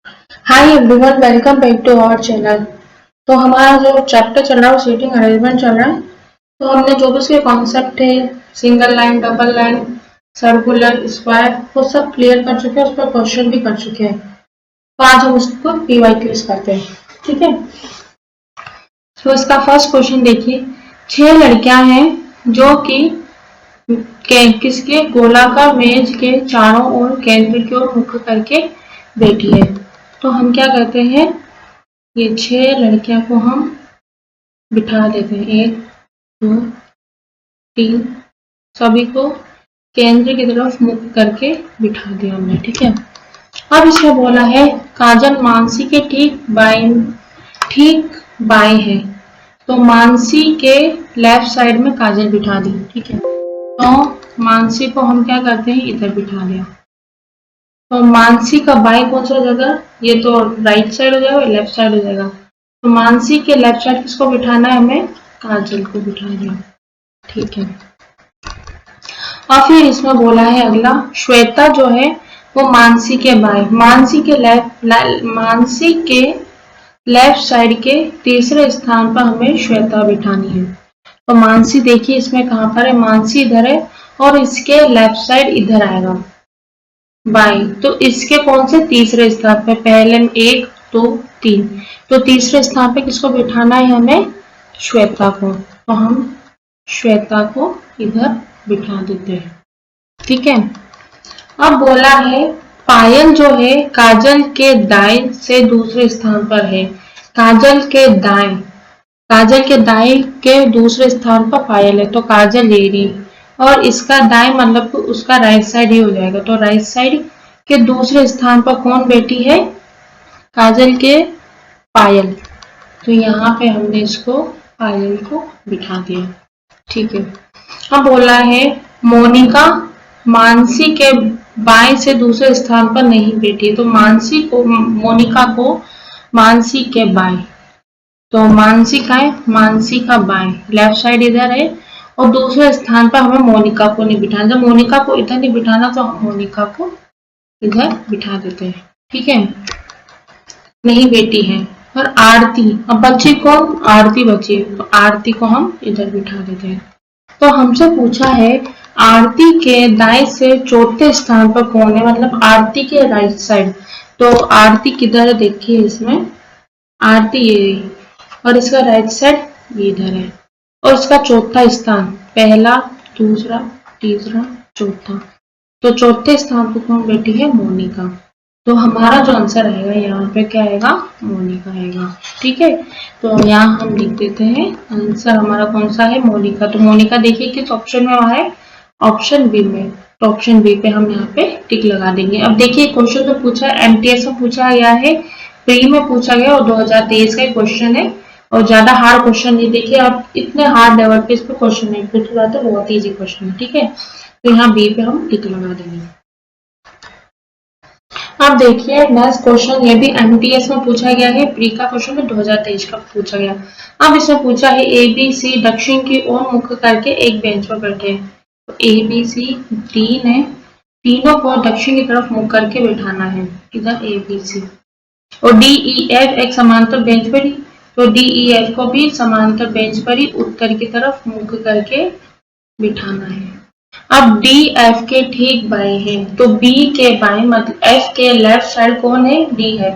Hi everyone, welcome back to our channel. तो हमारा जो चैप्टर चल रहा है वो सीटिंग अरेंजमेंट चल रहा है। तो हमने जो भी उसके कॉन्सेप्ट है, single line, double line, circular, square, वो सब क्लियर कर चुके हैं, उस पर क्वेश्चन भी कर चुके हैं। तो आज हम उसको पीवाईक्यूज करते हैं, ठीक है। तो इसका फर्स्ट क्वेश्चन देखिए, 6 लड़कियां हैं जो कि किसके गोलाकार मेज के चारों ओर केंद्र की ओर मुख करके बैठी है। तो हम क्या करते हैं, ये 6 लड़कियों को हम बिठा देते हैं, 1 2 3, सभी को केंद्र की तरफ मुख करके बिठा दिया हमने, ठीक है। अब इसमें बोला है काजल मानसी के ठीक बाएं है, तो मानसी के लेफ्ट साइड में काजल बिठा दी, ठीक है। तो मानसी को हम क्या करते हैं, इधर बिठा दिया। तो मानसी का बाएं कौन सा हो जाएगा, ये तो राइट साइड हो जाएगा, लेफ्ट साइड हो जाएगा। तो मानसी के लेफ्ट साइड किसको बिठाना है, हमें काजल को बिठा दिया, ठीक है। और फिर इसमें बोला है अगला, श्वेता जो है वो मानसी के बाएं, मानसी के लेफ्ट साइड के तीसरे स्थान पर हमें श्वेता बिठानी है। तो मानसी देखिए इसमें कहां पर है, मानसी इधर है और इसके लेफ्ट साइड इधर आएगा बाएं, तो इसके कौन से तीसरे स्थान पे, पहले 1 2 3, तो तीसरे स्थान पे किसको बिठाना है, हमें श्वेता को। तो हम श्वेता को इधर बिठा देते हैं, ठीक है। अब बोला है पायल जो है काजल के दाएं से दूसरे स्थान पर है, काजल के दाएं के दूसरे स्थान पर पायल है, तो काजल ले रही और इसका दाएं मतलब तो उसका राइट साइड ही हो जाएगा। तो राइट साइड के दूसरे स्थान पर कौन बैठी है, काजल के पायल, तो यहाँ पे हमने इसको पायल को बिठा दिया, ठीक है। अब बोला है मोनिका मानसी के बाएं से दूसरे स्थान पर नहीं बैठी, तो मोनिका को मानसी के बाएं, तो मानसी का है, मानसी का बाएं, लेफ्ट साइड इधर है और दूसरे स्थान पर हमें मोनिका को नहीं बिठाना। जब मोनिका को इधर नहीं बिठाना तो हम मोनिका को इधर बिठा देते हैं, ठीक है, नहीं बेटी है। और आरती, अब बच्ची कौन, आरती बची, तो आरती को हम इधर बिठा देते हैं। तो हमसे पूछा है आरती के दाएं से चौथे स्थान पर कौन है, मतलब आरती के राइट साइड, तो आरती किधर है देखिए, इसमें आरती ये और इसका राइट साइड ये इधर है, और इसका चौथा स्थान, पहला दूसरा तीसरा चौथा, तो चौथे स्थान पर कौन बैठी है, मोनिका। तो हमारा जो आंसर आएगा यहाँ पे क्या आएगा, मोनिका आएगा, ठीक है। तो यहाँ हम लिख देते हैं आंसर हमारा कौन सा है, मोनिका। तो मोनिका देखिए किस ऑप्शन में वहां है, ऑप्शन बी में, तो ऑप्शन बी पे हम यहाँ पे टिक लगा देंगे। अब देखिए क्वेश्चन तो पूछा है, एमटीएस में पूछा गया है, प्री में पूछा गया और 2023 का क्वेश्चन है, और ज्यादा हार्ड क्वेश्चन नहीं, देखिए आप इतने हार्ड लेवल पे इस पे क्वेश्चन नहीं पूछ रहा, तो बहुत ईजी क्वेश्चन है, ठीक है। तो यहाँ बी पे हम टिक लगा देंगे। अब देखिए नेक्स्ट क्वेश्चन, ये भी एमटीएस में पूछा गया है, प्री का क्वेश्चन है, 2023 का पूछा गया। अब इसमें पूछा है ए बी सी दक्षिण की ओर मुख करके एक बेंच पर बैठे हैं, तो ए बी सी 3 है, तीनों को दक्षिण की तरफ मुख करके बैठाना है, इधर ए बी सी, और डी ई एफ एक समांतर बेंच पर ही, तो डी ई एफ को भी समांतर बेंच पर ही उत्तर की तरफ मुख करके बिठाना है। अब डी एफ के ठीक बाएं है, तो बी के बाएं मतलब एफ के लेफ्ट साइड कौन है, डी है,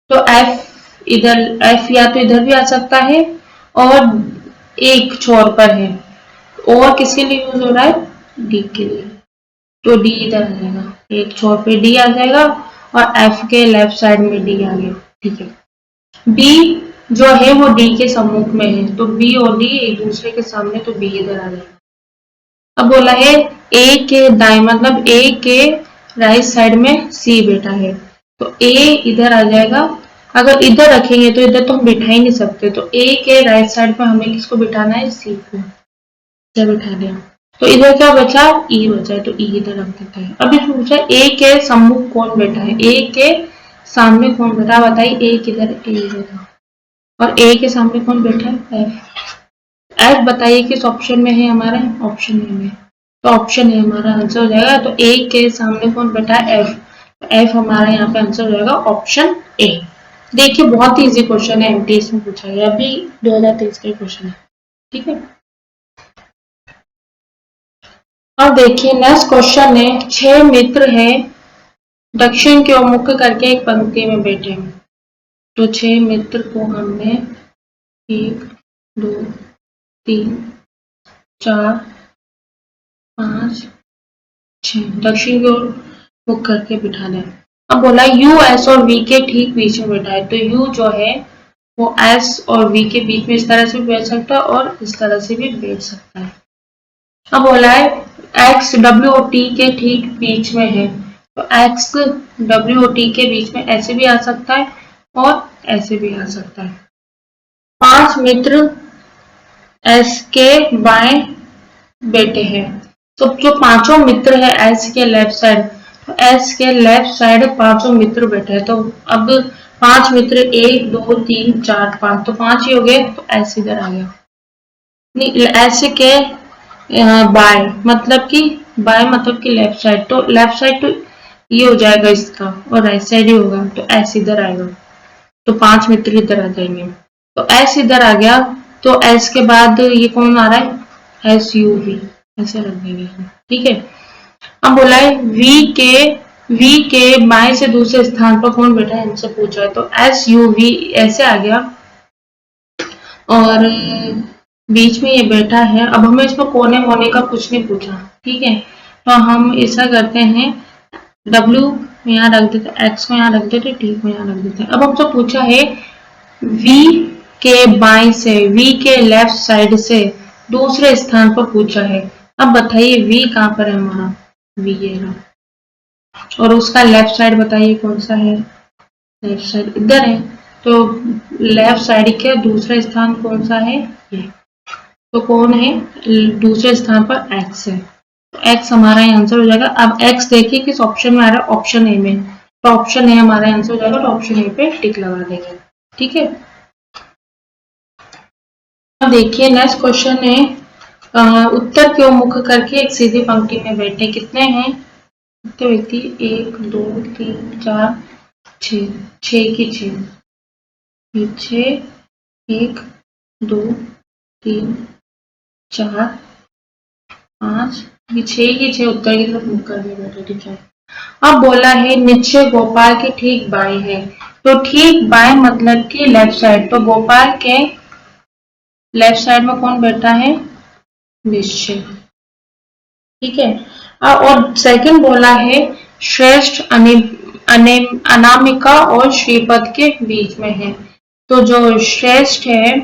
तो एफ इधर, एफ या तो इधर भी आ सकता है और एक छोर पर है, और किसके लिए यूज हो रहा है, डी के लिए, तो डी इधर आ जाएगा, एक छोर पे डी आ जाएगा और एफ के लेफ्ट साइड में डी आ गया, ठीक है। बी जो है वो डी के सम्मुख में है, तो बी और डी एक दूसरे के सामने, तो बी इधर आ जाएगा। अब बोला है ए के दाएं मतलब ए के राइट साइड में सी बैठा है, तो ए इधर आ जाएगा, अगर इधर रखेंगे तो इधर तो हम बिठा ही नहीं सकते, तो ए के राइट साइड पे हमें किसको बिठाना है, सी को, इधर बिठा दिया। तो इधर क्या बचा, ई बचा है, तो ई इधर रख देते हैं। अब इसमें पूछा ए के सम्मुख कौन बैठा है, ए के सामने कौन बैठा, बताइए, ए किधर, ए इधर, और ए के सामने कौन बैठा है, एफ, एफ बताइए किस ऑप्शन में है, हमारा ऑप्शन में, तो ऑप्शन है हमारा आंसर हो जाएगा। तो ए के सामने कौन बैठा है, एफ, एफ हमारा यहाँ पे आंसर हो जाएगा ऑप्शन ए। देखिए बहुत ही इजी क्वेश्चन है, एमटीएस में पूछा गया, अभी 2023 का क्वेश्चन है, ठीक है। अब देखिए नेक्स्ट क्वेश्चन है, 6 मित्र हैं दक्षिण की ओर मुख करके एक पंक्ति में बैठे हैं। तो 6 मित्र को हमने 1 2 3 4 5 6 दक्षिण की ओर मुख करके बिठा दें। अब बोला यू एस और वी के ठीक बीच में बैठा है, तो यू जो है वो एस और वी के बीच में इस तरह से बैठ सकता है और इस तरह से भी बैठ सकता है। अब बोला है एक्स डब्ल्यू और टी के ठीक बीच में है, तो एक्स डब्ल्यू और टी के बीच में ऐसे भी आ सकता है और ऐसे भी आ सकता है। 5 मित्र एस के बाएं बैठे हैं, तो जो पांचों मित्र है एस के लेफ्ट साइड, तो एस के लेफ्ट साइड पांचों मित्र बैठे हैं। तो अब 5 मित्र 1 2 3 4 5, तो 5 ही हो गए, तो एस इधर आ गया। नहीं, एस के बाय मतलब कि बाय मतलब कि लेफ्ट साइड, तो लेफ्ट साइड तो ये हो जाएगा इसका और राइट साइड ही होगा, तो एस इधर आएगा, तो 5 मित्र इधर आ जाएंगे, तो एस इधर आ गया। तो एस के बाद ये कौन आ रहा है, एस यू वी, ऐसे रख देंगे, ठीक है। अब बोला है वी के बाएं से दूसरे स्थान पर कौन बैठा है, इनसे पूछा है, तो एस यू वी ऐसे आ गया और बीच में ये बैठा है। अब हमें इसमें कोने वोने का कुछ नहीं पूछा, ठीक है, तो हम ऐसा करते हैं W यहाँ रख देते, X को यहाँ रख देते, T को यहाँ रख देते। अब हमसे पूछा है V के बाएं से, V के लेफ्ट साइड से दूसरे स्थान पर पूछा है। अब बताइए V कहाँ पर है हमारा, V ये रहा, और उसका लेफ्ट साइड बताइए कौन सा है, लेफ्ट साइड इधर है, तो लेफ्ट साइड के दूसरा स्थान कौन सा है, ये, तो कौन है दूसरे स्थान पर एक्स है, तो एक्स हमारा आंसर हो जाएगा। अब एक्स देखिए किस ऑप्शन में आ रहा है, ऑप्शन ए में, तो ऑप्शन ए हमारा आंसर हो जाएगा, तो ऑप्शन ए पे टिक लगा देंगे, ठीक है। अब देखिए नेक्स्ट क्वेश्चन है, उत्तर की ओर मुख करके एक सीधी पंक्ति में बैठे कितने हैं व्यक्ति, 1 2 3 4 6, 6 की 6, 1 2 3 4 5, ये 6 की 6 उत्तर की तरफ मुख करके बैठे, ठीक है। अब बोला है निश्चय गोपाल के ठीक बाएं है, तो ठीक बाएं मतलब कि लेफ्ट साइड, तो गोपाल के लेफ्ट साइड में कौन बैठा है, निश्चय, ठीक है। और सेकंड बोला है श्रेष्ठ अनामिका और श्रीपद के बीच में है, तो जो श्रेष्ठ है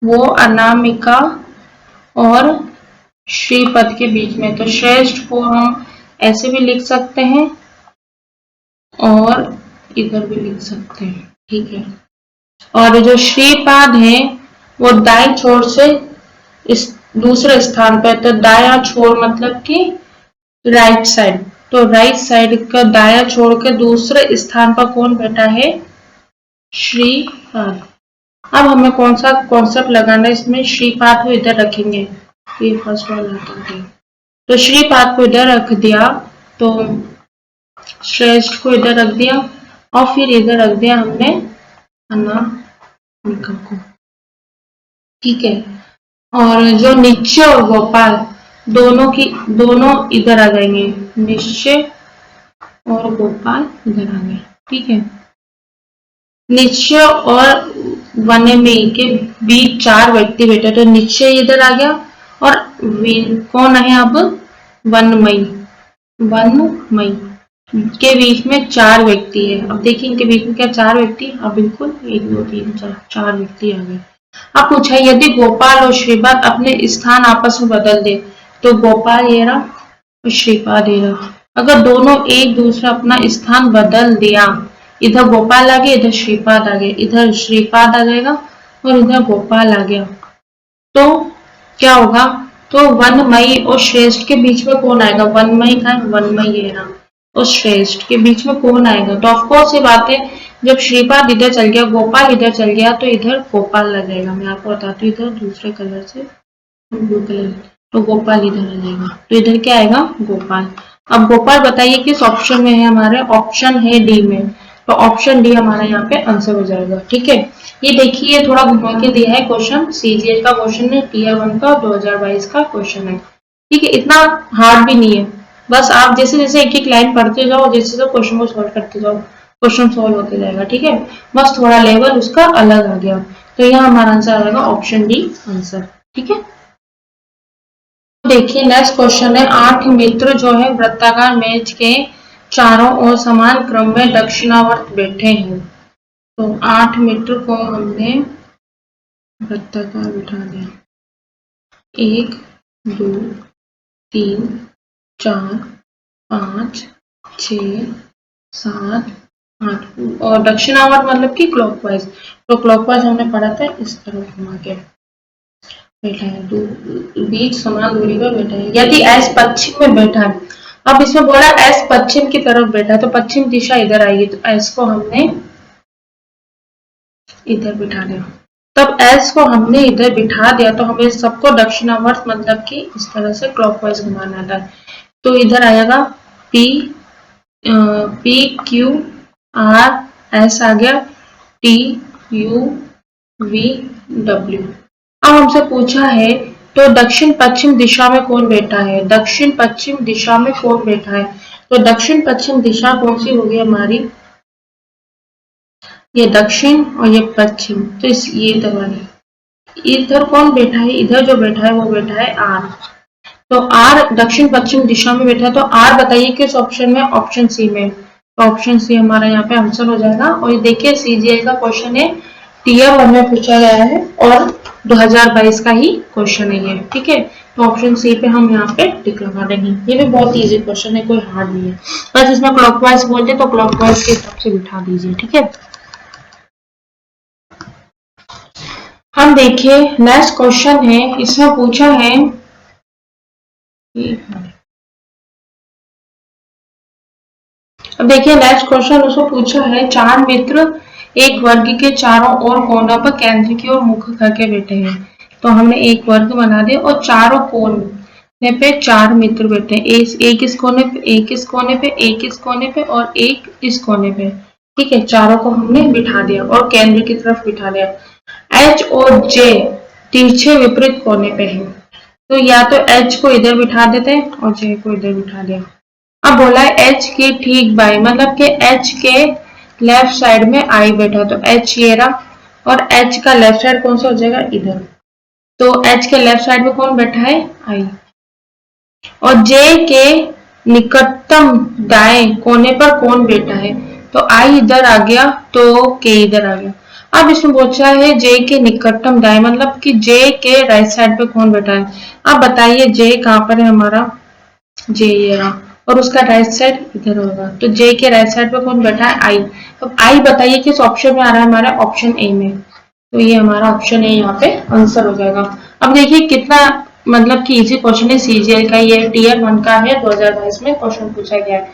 वो अनामिका और श्रीपद के बीच में, तो श्रेष्ठ को हम ऐसे भी लिख सकते हैं और इधर भी लिख सकते हैं, ठीक है। और जो श्रीपाद है वो दाएं छोर से इस दूसरे स्थान पर, तो दाया छोर मतलब कि राइट साइड, तो राइट साइड का दाया छोड़ के दूसरे स्थान पर कौन बैठा है, श्रीपाद। अब हमें कौन सा कॉन्सेप्ट लगाना है इसमें, श्रीपाद को इधर रखेंगे, ये फर्स्ट वाला है, तो श्रीपाद को इधर रख दिया, तो श्रेष्ठ को इधर रख दिया और फिर इधर रख दिया हमने अनामिका को, ठीक है। और जो निश्चय और गोपाल दोनों इधर आ जाएंगे, निश्चय और गोपाल इधर आ गए, ठीक है। निश्चय और वनमयी के बीच 4 व्यक्ति बैठे, तो निश्चय इधर आ गया और कौन है अब, वनमयी के बीच में 4 व्यक्ति है। अब देखिए इनके बीच में क्या 4 व्यक्ति, अब बिल्कुल 1 2 3 4 व्यक्ति आ गए। अब पूछा यदि गोपाल और श्रीपाद अपने स्थान आपस में बदल दे, तो गोपाल ये रहा और श्रीपाद ये रहा, अगर दोनों एक दूसरा अपना स्थान बदल दिया, इधर गोपाल आ गया, इधर श्रीपाद आ गया, इधर श्रीपाद आ जाएगा और इधर गोपाल आ गया, तो क्या होगा, तो वनमयी और श्रेष्ठ के बीच में कौन आएगा, वनमयी का वनमयी है ना, और श्रेष्ठ के बीच में कौन आएगा, तो ऑफकोर्स ये बात है, जब श्रीपाद इधर चल गया, गोपाल इधर चल गया, तो इधर गोपाल लग जाएगा। मैं आपको बताती हूँ, इधर दूसरे कलर से ब्लू कलर, तो गोपाल इधर आ जाएगा, तो इधर क्या आएगा, गोपाल। अब गोपाल बताइए किस ऑप्शन में है, हमारे ऑप्शन है डी में, तो ऑप्शन डी हमारा यहाँ पे आंसर हो जाएगा। ठीक है, ये देखिए थोड़ा घुमा के दिया है क्वेश्चन, सीजीएल का क्वेश्चन है, टीयर 1 का 2022 का क्वेश्चन है। ठीक है, इतना हार्ड भी नहीं है, बस आप जैसे जैसे एक एक लाइन पढ़ते जाओ, जैसे जैसे क्वेश्चन को सॉल्व करते जाओ, क्वेश्चन सॉल्व होते जाएगा। ठीक है, बस थोड़ा लेवल उसका अलग आ गया, तो यहाँ हमारा आंसर आ जाएगा ऑप्शन डी आंसर। ठीक है, देखिए नेक्स्ट क्वेश्चन है, 8 मित्र जो है वृत्ताकार मेज के चारों ओर समान क्रम में दक्षिणावर्त बैठे हैं। तो 8 मित्र को हमने वृत्ताकार बिठा दिया, 1 2 3 4 5 6 7 8, और दक्षिणावर्त मतलब कि क्लॉकवाइज, तो क्लॉकवाइज हमने पढ़ा था इस तरह घुमा के बैठा है, बीच समान दूरी पर बैठा है। यदि एस पश्चिम में बैठा है, अब इसमें बोला एस पश्चिम की तरफ बैठा है, तो पश्चिम दिशा इधर आएगी, तो एस को हमने इधर बिठा दिया। तब एस को हमने इधर बिठा दिया, तो हमें सबको दक्षिणावर्त मतलब कि इस तरह से क्लॉकवाइज घुमाना था। तो इधर आएगा पी क्यू आर एस आ गया, टी यू वी डब्ल्यू। अब हमसे पूछा है तो दक्षिण पश्चिम दिशा में कौन बैठा है, दक्षिण पश्चिम दिशा में कौन बैठा है, तो दक्षिण पश्चिम दिशा कौन सी होगी हमारी, ये दक्षिण और ये पश्चिम, तो ये दबानी, इधर कौन बैठा है, इधर जो बैठा है वो बैठा है आर, तो आर दक्षिण पश्चिम दिशा में बैठा है, तो आर बताइए किस ऑप्शन में, ऑप्शन सी में, तो ऑप्शन सी हमारा यहाँ पे आंसर हो जाएगा। और ये देखिए सीजीएल का क्वेश्चन है, टीयर 1 में पूछा गया है और 2022 का ही क्वेश्चन है ये। ठीक है, तो ऑप्शन सी पे हम यहाँ पे टिक लगा देंगे, ये भी बहुत इजी क्वेश्चन है, कोई हार्ड नहीं है, बस इसमें क्लॉकवाइज बोलते तो क्लॉकवाइज के हिसाब से बिठा दीजिए। ठीक है, हम देखिए नेक्स्ट क्वेश्चन है, इसमें पूछा है, अब देखिए नेक्स्ट क्वेश्चन उसको पूछा है, 4 मित्र एक वर्ग के चारों ओर कोनों पर केंद्र की ओर मुख करके बैठे हैं। तो हमने एक वर्ग बना दिया और चारों कोने पे 4 मित्र बैठे हैं, एक इस कोने पे, एक इस कोने पे, एक इस कोने पे और एक इस कोने पे। ठीक है, चारों को हमने बिठा दिया और केंद्र की तरफ बिठा दिया। एच और जे तिरछे विपरीत कोने पे है, तो या तो एच को इधर बिठा देते हैं और जे को इधर बिठा दिया। अब बोला है एच के ठीक बाई, मतलब कि एच के लेफ्ट साइड में आई बैठा, तो एच ये रहा, और एच का लेफ्ट साइड कौन सा हो जाएगा, इधर, तो एच के लेफ्ट साइड में कौन बैठा है, आई, और जे के निकटतम दाएं कोने पर कौन बैठा है, तो आई इधर आ गया तो के इधर आ गया। अब इसमें पूछा है जे के निकटतम दाएं, मतलब कि जे के राइट साइड पे कौन बैठा है। अब बताइए जे कहाँ पर है हमारा, जे ये रहा, और उसका राइट साइड इधर होगा, तो जे के राइट साइड पे कौन बैठा है, आई, तो आई बताइए किस ऑप्शन में आ रहा है हमारा, ऑप्शन ए में, तो ये हमारा ऑप्शन ए यहाँ पे आंसर हो जाएगा। अब देखिए कितना मतलब कि इजी क्वेश्चन है, सीजीएल का, ये टीयर 1 का है, 2022 में क्वेश्चन पूछा गया है,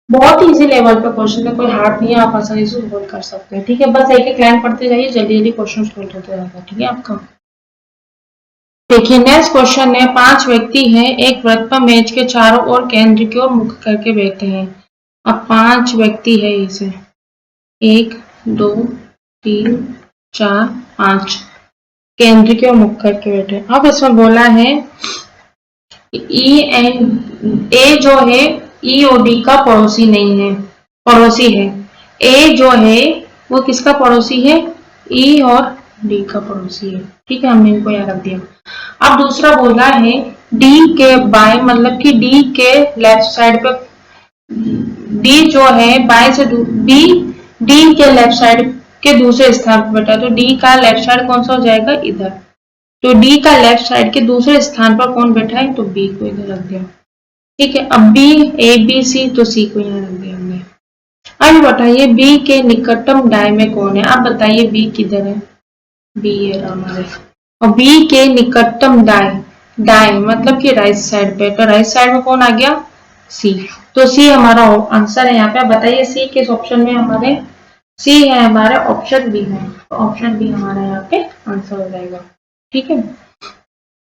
बहुत ही इजी लेवल पे क्वेश्चन है, कोई हार्ड नहीं है, आप आसानी से सोल्व कर सकते हैं। ठीक है, बस एक एक लाइन पढ़ते जाइए, जल्दी जल्दी क्वेश्चन सोल्व होते जाएगा। ठीक है आपका, देखिए नेक्स्ट क्वेश्चन है, 5 व्यक्ति हैं, एक वृत्त पर मेज के चारों ओर केंद्र की ओर मुख करके बैठे हैं। अब 5 व्यक्ति है, इसे 1 2 3 4 5 केंद्र की ओर मुख करके बैठे। अब इसमें बोला है ई एंड ए जो है ई और डी का पड़ोसी नहीं है, पड़ोसी है, ए जो है वो किसका पड़ोसी है, ई और डी का पड़ोसी है। ठीक है, हमने इनको याद रख दिया। अब दूसरा बोला है डी के बाएं, मतलब कि डी के लेफ्ट साइड पे, डी जो है बाएं से डी के लेफ्ट साइड के दूसरे स्थान पर बैठा, तो डी का लेफ्ट साइड कौन सा हो जाएगा, इधर, तो डी का लेफ्ट साइड के दूसरे स्थान पर कौन बैठा है, तो बी को इधर रख दिया। ठीक है, अब बी, ए बी सी, तो सी को यहाँ रख दिया हमने। अब बताइए बी के निकटतम दाएं में कौन है, आप बताइए बी किधर है, बी ये हमारे, और बी के निकटतम दाएं, दाएं मतलब कि राइट साइड पे, तो राइट साइड में कौन आ गया, सी, तो सी हमारा आंसर है यहाँ पे। बताइए सी किस ऑप्शन में हमारे, सी है हमारे ऑप्शन बी में, तो ऑप्शन बी हमारा यहाँ पे आंसर हो जाएगा। ठीक है,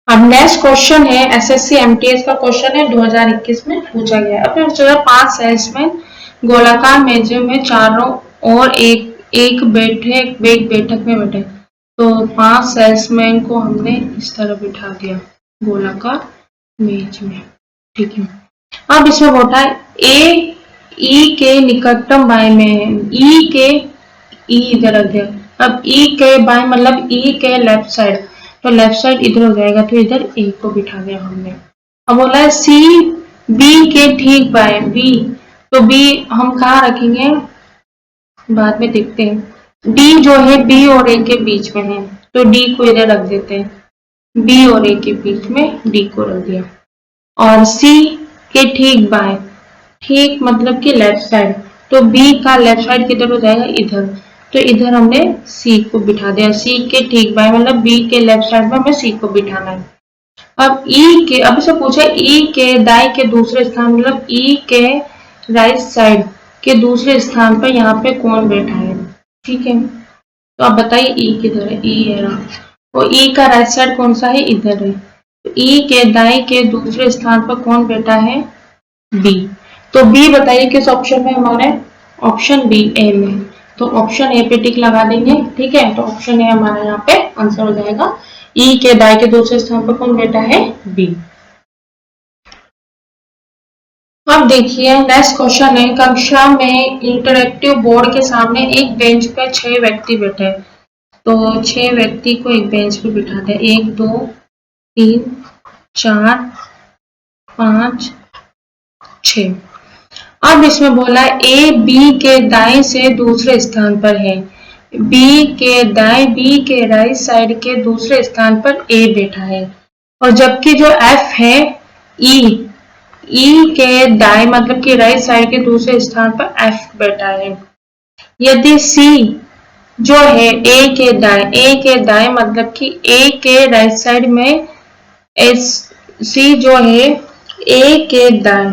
अब नेक्स्ट क्वेश्चन है एसएससी एमटीएस का क्वेश्चन है 2021 में पूछा गया। अब 5 सेल्समैन गोलाकार मेजों में चारों और एक बैठक में बैठे, तो 5 सेल्समैन को हमने इस तरह बिठा दिया गोलाकार मेज में, ठीक है। अब इसमें बोला है ए ई के निकटतम बाएं में है, ई के ई इधर रख दिया। अब ई के बाएं मतलब ई के लेफ्ट साइड, तो लेफ्ट साइड इधर हो जाएगा, तो इधर ए को बिठा दिया हमने। अब बोला है सी बी के ठीक बाएं, बी, तो बी हम कहाँ रखेंगे बाद में देखते हैं। डी जो है बी और ए के बीच में है, तो डी को इधर रख देते हैं, बी और ए के बीच में डी को रख दिया। और सी के ठीक बाएं, ठीक मतलब कि लेफ्ट साइड, तो बी का लेफ्ट साइड किधर हो जाएगा इधर, तो इधर हमने सी को बिठा दिया। सी के ठीक बाएं मतलब बी के लेफ्ट साइड में हमें सी को बिठाना है। अब ई के, अब इसे पूछा ई के दाएं के दूसरे स्थान मतलब ई के राइट साइड के दूसरे स्थान पर यहाँ पे कौन बैठा है, ठीक है। तो आप बताइए ई किधर है, ई है ना, और ई का राइट साइड कौन सा है इधर है, तो ई के दाएं के दूसरे स्थान पर कौन बैठा है बी। तो बी बताइए किस ऑप्शन में हमारे, ऑप्शन बी ए में, तो ऑप्शन ए पे टिक लगा देंगे, ठीक है। तो ऑप्शन ए हमारा यहाँ पे आंसर हो जाएगा, ई के दाएं के दूसरे स्थान पर कौन बैठा है बी। अब देखिए नेक्स्ट क्वेश्चन है, कक्षा में इंटरेक्टिव बोर्ड के सामने एक बेंच पर 6 व्यक्ति बैठे हैं, तो 6 व्यक्ति को एक बेंच पे बिठाते हैं, 1 2 3 4 5 6। अब इसमें बोला ए बी के दाएं से दूसरे स्थान पर है, बी के दाएं बी के राइट साइड के दूसरे स्थान पर ए बैठा है, और जबकि जो एफ है ई के दाएं मतलब कि राइट साइड के दूसरे स्थान पर एफ बैठा है। यदि सी जो है ए के दाएं मतलब कि ए के राइट साइड में सी जो है ए के दाएं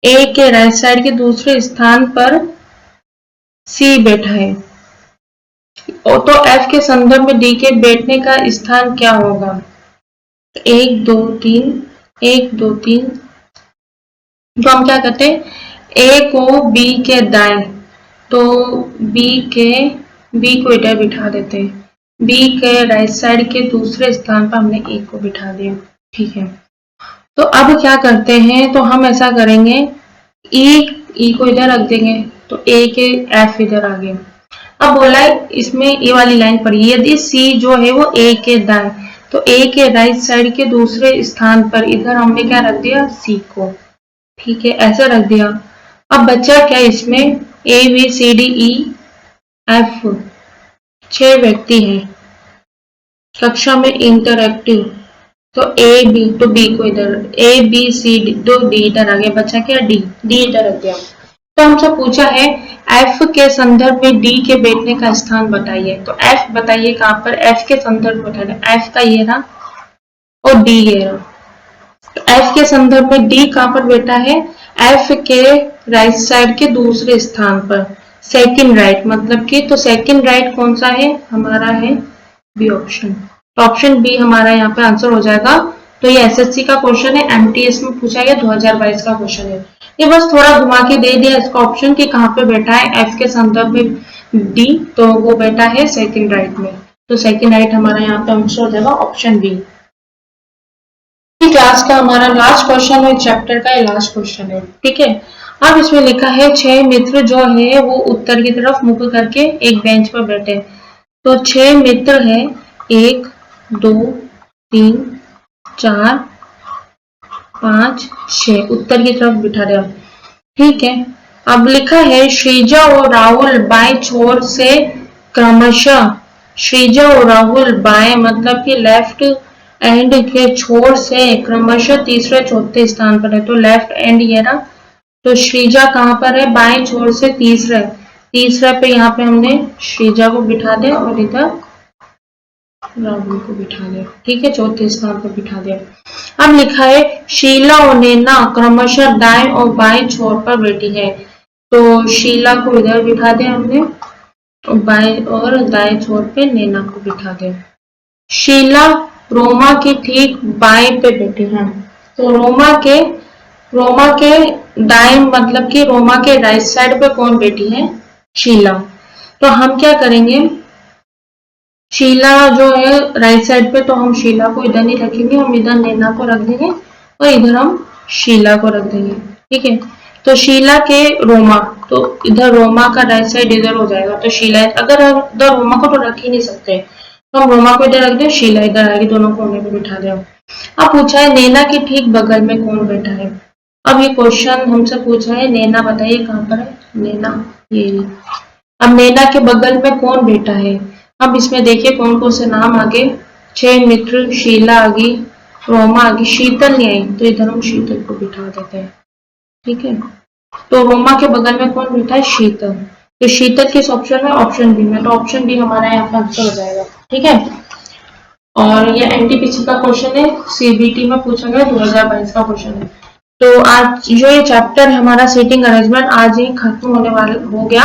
ए के राइट साइड के दूसरे स्थान पर सी बैठा है, तो एफ के संदर्भ में डी के बैठने का स्थान क्या होगा, 1 2 3 1 2 3, तो हम क्या करते हैं ए को बी के दाएं, तो बी को इधर बिठा देते हैं, बी के राइट साइड के दूसरे स्थान पर हमने ए को बिठा दिया, ठीक है। तो अब क्या करते हैं, तो हम ऐसा करेंगे ई को इधर रख देंगे, तो ए के एफ इधर आ गए। अब बोला है इसमें ये वाली लाइन पढ़ी, यदि सी जो है वो ए के दाएं, तो ए के राइट साइड के दूसरे स्थान पर इधर हमने क्या रख दिया सी को, ठीक है, ऐसा रख दिया। अब बच्चा क्या इसमें A B C D E F 6 व्यक्ति हैं कक्षा में इंटरएक्टिव, तो ए बी, तो बी को इधर ए बी सी डी, तो डी इधर आ गया, बचा क्या डी इधर रख दिया। तो हमसे पूछा है एफ के संदर्भ में डी के बैठने का स्थान बताइए, तो एफ बताइए कहां पर, एफ के संदर्भ में बताइए, एफ का ये रहा और डी ये रहा, तो एफ के संदर्भ में डी कहां पर बैठा है, एफ के राइट साइड के दूसरे स्थान पर, सेकंड राइट मतलब कि, तो सेकंड राइट कौन सा है हमारा है बी ऑप्शन, तो ऑप्शन बी हमारा यहाँ पे आंसर हो जाएगा। तो ये एसएससी का क्वेश्चन है, एमटीएस में पूछा गया 2022 का क्वेश्चन है। ये बस थोड़ा घुमा के दे दिया इसका ऑप्शन कि कहाँ पे बैठा है एफ के संदर्भ में डी, तो वो बैठा है सेकंड राइट में, तो सेकंड राइट हमारा यहाँ पे आंसर हो जाएगा ऑप्शन बी। क्लास का हमारा लास्ट क्वेश्चन है, चैप्टर का लास्ट क्वेश्चन है, ठीक है। अब इसमें लिखा है 6 मित्र जो है वो उत्तर की तरफ मुख करके एक बेंच पर बैठे, तो 6 मित्र है 1 2 3 4 5 6 उत्तर की तरफ बिठा दिया, ठीक है। अब लिखा है श्रीजा और राहुल बाएं छोर से क्रमशः, श्रीजा और राहुल बाएं मतलब कि लेफ्ट एंड के छोर से क्रमशः तीसरे चौथे स्थान पर है, तो लेफ्ट एंड ये ना, तो श्रीजा कहाँ पर है बाएं छोर से तीसरा पे यहाँ पे हमने श्रीजा को बिठा दिया और इधर राहुल को बिठा दिया, ठीक है, चौथे स्थान पर बिठा दिया। अब लिखा है शीला और नैना क्रमशः दाएं और बाएं छोर पर बैठी है, तो शीला को इधर बिठा दिया हमने और बाएं और दाएं छोर पे नैना को बिठा दिया। शीला रोमा के ठीक बाएं पे बैठी है। तो रोमा के दाएं मतलब कि रोमा के राइट साइड पे कौन बैठी है? शीला। तो हम क्या करेंगे, शीला जो है राइट साइड पे, तो हम शीला को इधर नहीं रखेंगे, हम इधर नैना को रख देंगे और इधर हम शीला को रख देंगे। ठीक है, तो शीला के रोमा, तो इधर रोमा का राइट साइड इधर हो जाएगा, तो शीला, अगर हम इधर रोमा को तो रख ही नहीं सकते, तो हम रोमा को इधर रख दें, शीला इधर आएगी, दोनों कोने पे बिठा दें। अब पूछा है नैना के ठीक बगल में कौन बैठा है। अब ये क्वेश्चन हमसे पूछा है, नैना बताइए कहाँ पर है नैना, ये। अब नैना के बगल में कौन बैठा है? अब इसमें देखिए कौन कौन से नाम आगे, छह मित्र, शीला आ गई, रोमा आ गई, शीतल नहीं आई, तो इधर हम शीतल को बिठा देते हैं। ठीक है, तो रोमा के बगल में कौन बैठा है? शीतल। तो शीतल किस ऑप्शन में? ऑप्शन बी में, तो ऑप्शन डी हमारा यहाँ का आंसर हो जाएगा। ठीक है, और ये एनटीपीसी का क्वेश्चन है, सीबीटी में पूछा गया 2022 का क्वेश्चन है। तो आज जो ये चैप्टर है हमारा सीटिंग अरेंजमेंट, आज ही खत्म होने वाला हो गया,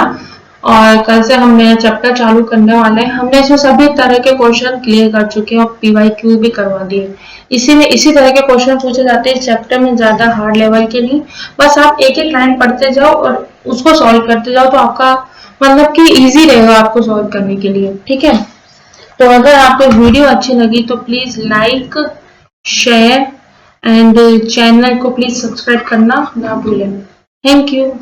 और कल से हम नया चैप्टर चालू करने वाले हैं। हमने इसमें सभी तरह के क्वेश्चन क्लियर कर चुके हैं और पीवाईक्यू भी करवा दिए। इसी तरह के क्वेश्चन पूछे जाते हैं इस चैप्टर में, ज्यादा हार्ड लेवल के नहीं। बस आप एक एक लाइन पढ़ते जाओ और उसको सॉल्व करते जाओ, तो आपका मतलब कि इजी रहेगा आपको सॉल्व करने के लिए। ठीक है, तो अगर आपको वीडियो अच्छी लगी तो please like, share and channel को प्लीज सब्सक्राइब करना ना भूलें। Thank you.